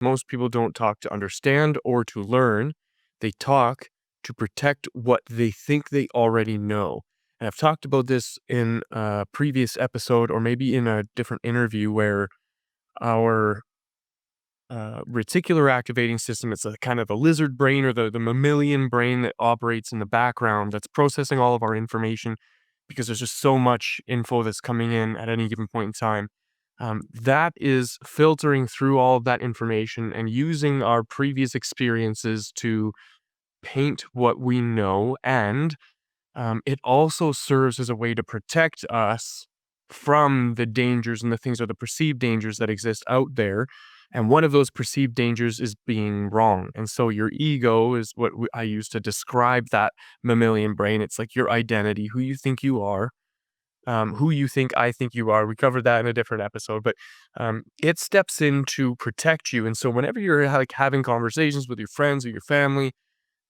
Most people don't talk to understand or to learn. They talk to protect what they think they already know. And I've talked about this in a previous episode or maybe in a different interview where our reticular activating system, it's a kind of a lizard brain or the mammalian brain that operates in the background that's processing all of our information because there's just so much info that's coming in at any given point in time. That is filtering through all of that information and using our previous experiences to paint what we know. And it also serves as a way to protect us from the dangers and the things or the perceived dangers that exist out there. And one of those perceived dangers is being wrong. And so your ego is what I use to describe that mammalian brain. It's like your identity, who you think you are, who you think I think you are. We covered that in a different episode, but it steps in to protect you. And so whenever you're like having conversations with your friends or your family,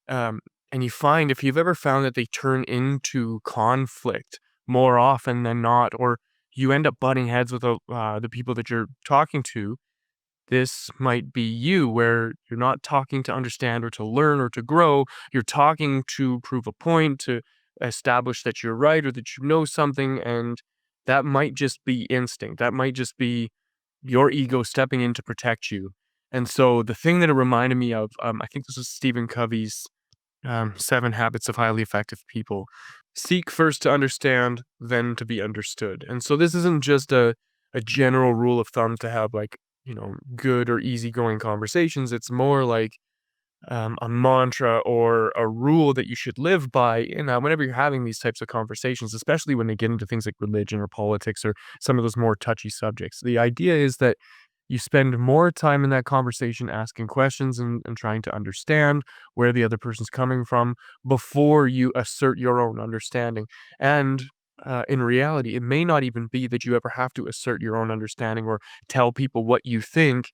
um, and you find if you've ever found that they turn into conflict more often than not, or you end up butting heads with the people that you're talking to, this might be you, where you're not talking to understand or to learn or to grow. You're talking to prove a point, to establish that you're right or that you know something. And that might just be instinct. That might just be your ego stepping in to protect you. And so the thing that it reminded me of, I think this was Stephen Covey's 7 Habits of Highly Effective People. Seek first to understand, then to be understood. And so this isn't just a general rule of thumb to have like, good or easygoing conversations. It's more like a mantra or a rule that you should live by whenever you're having these types of conversations, especially when they get into things like religion or politics or some of those more touchy subjects. The idea is that you spend more time in that conversation asking questions and trying to understand where the other person's coming from before you assert your own understanding. And in reality, it may not even be that you ever have to assert your own understanding or tell people what you think.